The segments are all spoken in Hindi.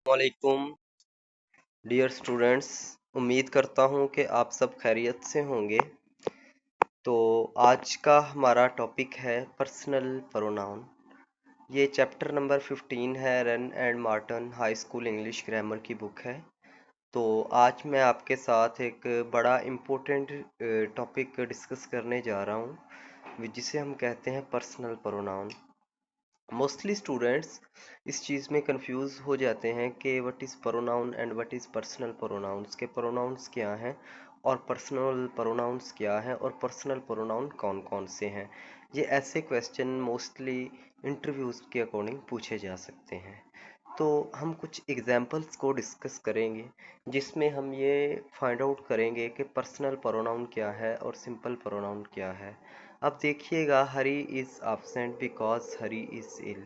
वालेकुम डियर स्टूडेंट्स। उम्मीद करता हूँ कि आप सब खैरियत से होंगे। तो आज का हमारा टॉपिक है पर्सनल प्रोनाउन। ये चैप्टर नंबर 15 है, run and Marton high school English grammar की बुक है। तो आज मैं आपके साथ एक बड़ा इम्पोर्टेंट टॉपिक डिस्कस करने जा रहा हूँ, जिसे हम कहते हैं पर्सनल प्रोनाउन। मोस्टली स्टूडेंट्स इस चीज़ में कंफ्यूज हो जाते हैं कि what is pronoun and what is personal pronouns, के प्रोनाउंस क्या हैं और पर्सनल प्रोनाउंस क्या हैं और पर्सनल प्रोनाउन कौन कौन से हैं। ये ऐसे क्वेश्चन मोस्टली इंटरव्यूज़ के अकॉर्डिंग पूछे जा सकते हैं। तो हम कुछ एग्जांपल्स को डिस्कस करेंगे, जिसमें हम ये फाइंड आउट करेंगे कि पर्सनल प्रोनाउन क्या है और सिंपल प्रोनाउन क्या है। अब देखिएगा, Hari is absent because Hari is ill.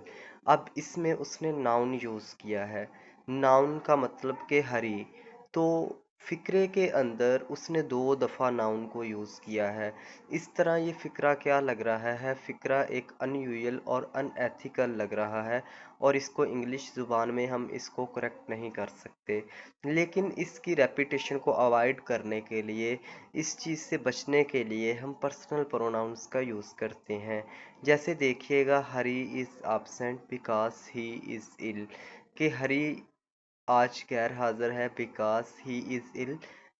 अब इसमें उसने नाउन यूज़ किया है। नाउन का मतलब कि हरी, तो फ़िक्रे के अंदर उसने 2 दफ़ा नाउन को यूज़ किया है। इस तरह ये फ़िक्रा क्या लग रहा है, फ़िक्रा एक अनयूजुअल और अनएथिकल लग रहा है, और इसको इंग्लिश ज़ुबान में हम इसको करेक्ट नहीं कर सकते। लेकिन इसकी रेपिटेशन को अवॉइड करने के लिए, इस चीज़ से बचने के लिए हम पर्सनल प्रोनाउंस का यूज़ करते हैं। जैसे देखिएगा, Hari is absent because he is ill, कि हरी आज गैर हाज़िर है बिकॉज ही इज़ इल,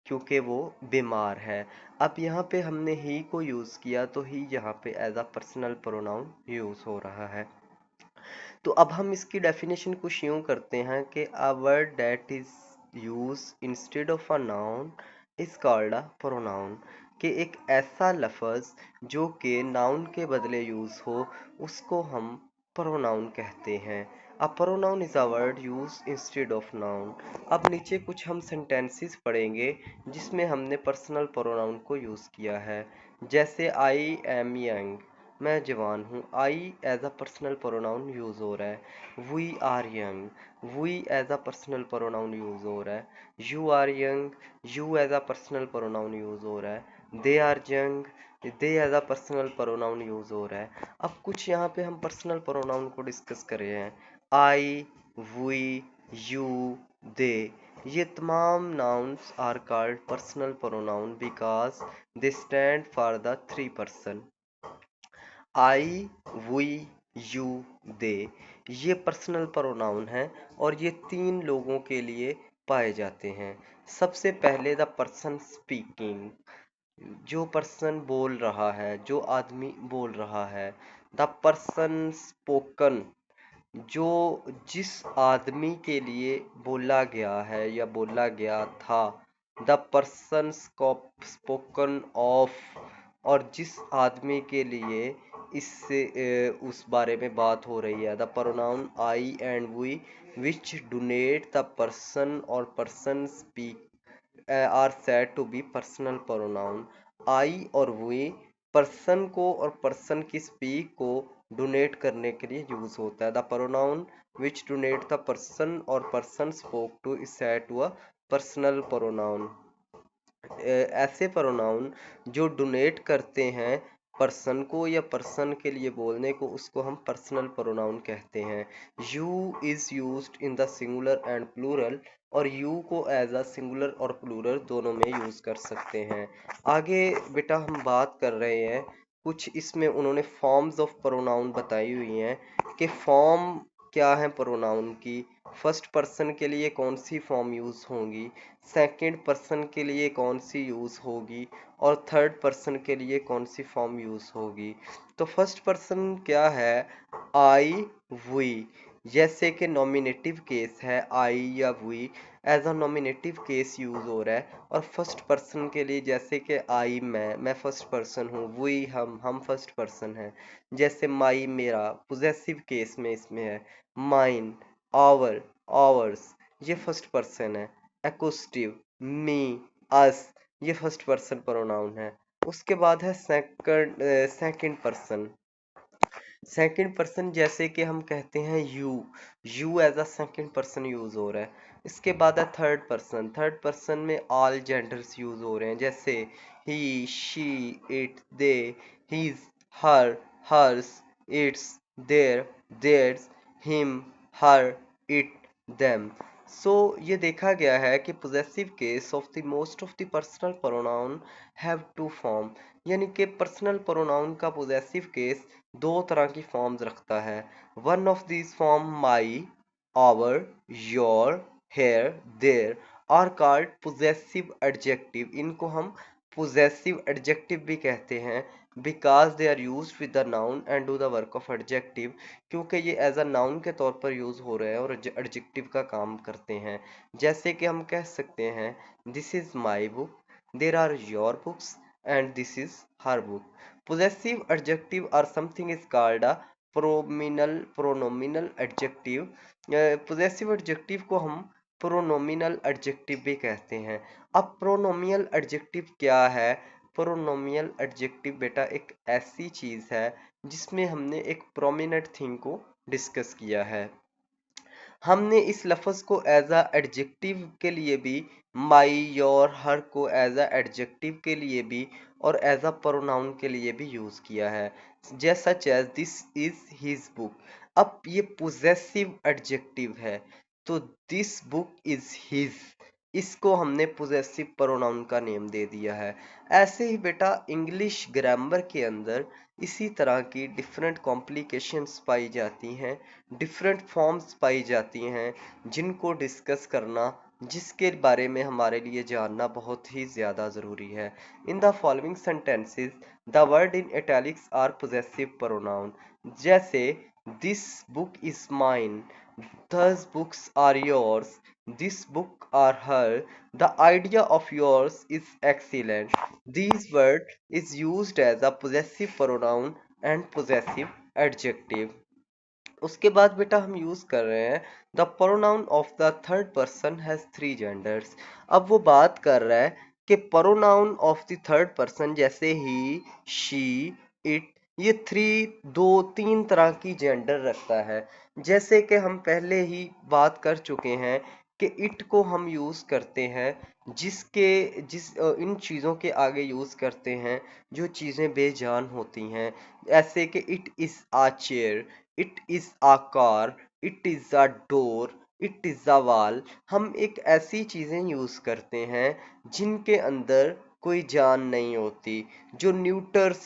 क्योंकि वो बीमार है। अब यहाँ पे हमने ही को यूज़ किया, तो ही यहाँ पे as a personal pronoun use हो रहा है। तो अब हम इसकी डेफिनेशन कुछ यूँ करते हैं कि a word that is use instead of a noun is called a pronoun, कि एक ऐसा लफ्ज़ जो कि नाउन के बदले यूज़ हो, उसको हम प्रोनाउन कहते हैं। A pronoun is a word use instead of noun. अब नीचे कुछ हम सेंटेंसेस पढ़ेंगे जिसमें हमने पर्सनल प्रोनाउन को यूज़ किया है। जैसे आई एम यंग, मैं जवान हूँ। I as a personal pronoun use हो रहा है। We are young, we as a personal pronoun use हो रहा है। You are young, you as a personal pronoun use हो रहा है। They are young, they as a personal pronoun use हो रहा है। अब कुछ यहाँ पे हम पर्सनल प्रोनाउन को डिस्कस कर रहे हैं। आई, वी, यू, दे, ये तमाम nouns are called personal pronoun because they stand for the 3 person. I, we, you, they, ये पर्सनल प्रोनाउन है और ये 3 लोगों के लिए पाए जाते हैं। सबसे पहले द पर्सन स्पीकिंग, जो पर्सन बोल रहा है, जो आदमी बोल रहा है। द पर्सन स्पोकन, जो जिस आदमी के लिए बोला गया है या बोला गया था। द पर्सन स्पोकन ऑफ, और जिस आदमी के लिए इससे उस बारे में बात हो रही है। The pronoun I and we which denote the person or person speak are said to be personal pronoun. I और वी पर्सन को और पर्सन की स्पीक को डोनेट करने के लिए यूज होता है। The pronoun which denote the person or person spoke to is said to a personal pronoun. ऐसे प्रोनाउन जो डोनेट करते हैं पर्सन को या पर्सन के लिए बोलने को, उसको हम पर्सनल प्रोनाउन कहते हैं। You is used in the singular and plural, और यू को एज अ सिंगुलर और प्लूरल दोनों में यूज कर सकते हैं। आगे बेटा हम बात कर रहे हैं, कुछ इसमें उन्होंने फॉर्म्स ऑफ प्रोनाउन बताई हुई हैं कि फॉर्म क्या है प्रोनाउन की। फर्स्ट पर्सन के लिए कौन सी फॉर्म यूज होंगी, सेकंड पर्सन के लिए कौन सी यूज़ होगी, और थर्ड पर्सन के लिए कौन सी फॉर्म यूज़ होगी। तो फर्स्ट पर्सन क्या है, आई, वी। जैसे कि नॉमिनेटिव केस है, आई या we as a nominative case use हो रहा है। और फर्स्ट पर्सन के लिए जैसे कि आई मैं फर्स्ट पर्सन हूँ। वी हम फर्स्ट पर्सन हैं। जैसे माई मेरा, पोजेसिव केस में इसमें है। माइन, आवर, आवर्स, ये फर्स्ट पर्सन है। एक्वस्टिव, मी, अस, ये फर्स्ट पर्सन प्रोनाउन है। उसके बाद है सेकंड पर्सन। सेकंड पर्सन जैसे कि हम कहते हैं you as a second person use हो रहा है। इसके बाद है थर्ड पर्सन। थर्ड पर्सन में ऑल जेंडर्स यूज हो रहे हैं, जैसे he, she, it, they, his, her, hers, its, their, theirs, him, her, it, them. So ये देखा गया है कि possessive case of the most of the personal pronoun have two form, यानी कि पर्सनल प्रोनाउन का पोजेसिव केस दो तरह की फॉर्म्स रखता है। One of this form my, our, your, her, their are called possessive adjective. इनको हम पोजेसिव एडजेक्टिव भी कहते हैं because they are use with the noun and do the work of adjective, क्योंकि ये एज अ नाउन के तौर पर यूज हो रहे हैं और एडजेक्टिव का काम करते हैं। जैसे कि हम कह सकते हैं this is my book, there are your books and this is her book. Possessive adjective are something is called a pronominal adjective. Possessive adjective को हम प्रोनोमिनल एडजेक्टिव भी कहते हैं। अब प्रोनोमिनल एडजेक्टिव क्या है? प्रोनोमिनल एडजेक्टिव बेटा एक ऐसी चीज है जिसमें हमने एक प्रोमिनेंट थिंग को डिस्कस किया है। हमने इस लफ्ज को एज अ एडजेक्टिव के लिए भी, माई, योर, हर को एज अ एडजेक्टिव के लिए भी और एज अ प्रोनाउन के लिए भी यूज किया है। जैसा as this is his book. अब ये पोजेसिव एडजेक्टिव है, तो दिस बुक इज हिज, इसको हमने पोजेसिव प्रोनाउन का नेम दे दिया है। ऐसे ही बेटा इंग्लिश ग्रामर के अंदर इसी तरह की डिफरेंट कॉम्प्लिकेशंस पाई जाती हैं, डिफरेंट फॉर्म्स पाई जाती हैं, जिनको डिस्कस करना, जिसके बारे में हमारे लिए जानना बहुत ही ज़्यादा ज़रूरी है। In the following sentences the word in italics are possessive pronoun. जैसे this book is mine, those books are yours, this book are her, the idea of yours is excellent. These word is used as a possessive pronoun and possessive adjective. उसके बाद बेटा हम यूज कर रहे हैं the pronoun of the third person has three genders. अब वो बात कर रहा है कि pronoun of the third person जैसे ही, शी, इट, ये तीन तरह की जेंडर रखता है। जैसे कि हम पहले ही बात कर चुके हैं कि इट को हम यूज करते हैं इन चीज़ों के आगे यूज करते हैं जो चीज़ें बेजान होती हैं। ऐसे कि it is a chair, it is a car, it is a door, it is a wall. हम एक ऐसी चीजें यूज करते हैं जिनके अंदर कोई जान नहीं होती, जो न्यूटर्स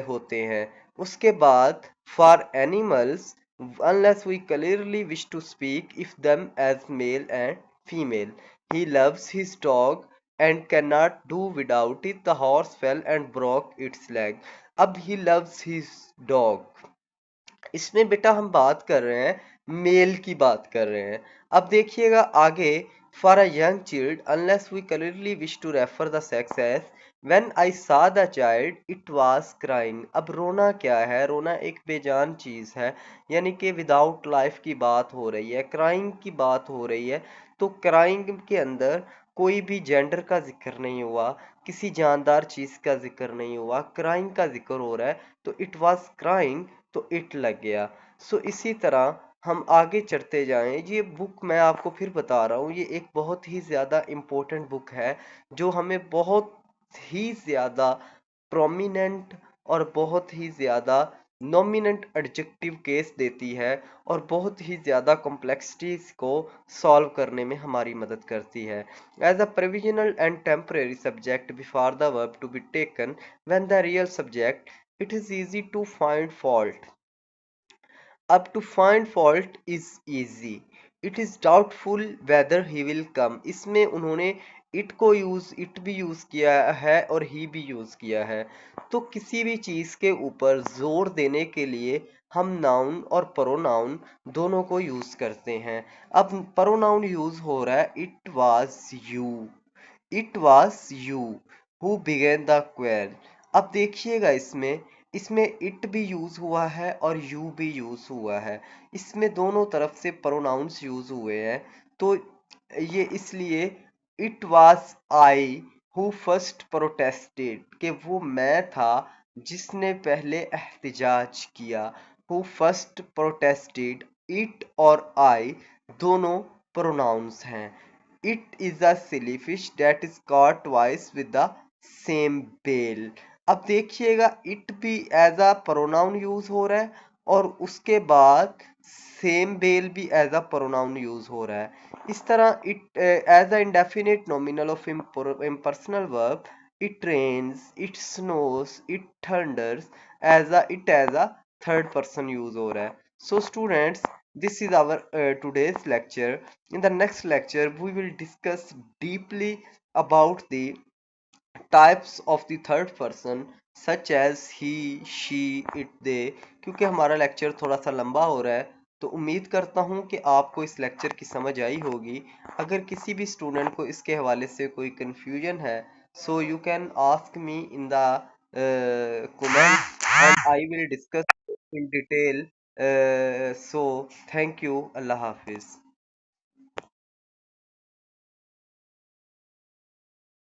होते हैं। उसके बाद for animals unless we clearly wish to speak if them as male and female. He loves his dog and cannot do without it. The horse fell and broke its leg. अब he loves his dog, इसमें बेटा हम बात कर रहे हैं, मेल की बात कर रहे हैं। अब देखिएगा आगे, for a young child unless we clearly wish to refer the sex as when I saw the child it was crying. अब रोना क्या है? रोना एक बेजान चीज है, यानी कि विदाउट लाइफ की बात हो रही है, क्राइंग की बात हो रही है। तो क्राइंग के अंदर कोई भी जेंडर का जिक्र नहीं हुआ, किसी जानदार चीज का जिक्र नहीं हुआ, क्राइंग का जिक्र हो रहा है, तो इट वाज क्राइंग, तो इट लग गया। सो इसी तरह हम आगे चढ़ते जाएं। ये बुक मैं आपको फिर बता रहा हूँ, ये एक बहुत ही ज़्यादा इम्पोर्टेंट बुक है जो हमें बहुत ही ज़्यादा प्रोमिनेंट और बहुत ही ज़्यादा नॉमिनेंट एडजेक्टिव केस देती है और बहुत ही ज़्यादा कॉम्प्लेक्सिटीज को सॉल्व करने में हमारी मदद करती है। As a provisional and temporary subject before the verb to be taken when the real subject it is easy to find fault. Up to find fault is easy. It is doubtful whether he will come. इसमें उन्होंने इट भी यूज किया है और ही भी यूज किया है। तो किसी भी चीज के ऊपर जोर देने के लिए हम नाउन और प्रोनाउन दोनों को यूज करते हैं। अब प्रोनाउन यूज हो रहा है it was you, it was you who began the quarrel. अब देखिएगा इसमें इसमें इट भी यूज हुआ है और यू भी यूज हुआ है, इसमें दोनों तरफ से प्रोनाउंस यूज हुए हैं। तो ये इसलिए it was I who first protested, कि वो मैं था जिसने पहले एहतिजाज किया। हु फर्स्ट प्रोटेस्टेड, इट और आई दोनों प्रोनाउंस हैं। It is a silly fish that is caught twice with the same bail. अब देखिएगा इट भी एज अ प्रोनाउन यूज हो रहा है और उसके बाद सेम बेल भी एज अ प्रोनाउन यूज हो रहा है। इस तरह it as a indefinite nominal of impersonal verb, it rains, it snows, it thunders, as a third person use हो रहा है। So students, this is our today's lecture. In the next lecture we will discuss deeply about the types of the third person such as he, she, it, they. क्योंकि हमारा लेक्चर थोड़ा सा लंबा हो रहा है, तो उम्मीद करता हूँ कि आपको इस लेक्चर की समझ आई होगी। अगर किसी भी स्टूडेंट को इसके हवाले से कोई कंफ्यूजन है, so you can ask me in the comment and I will discuss in detail. So thank you, Allah Hafiz.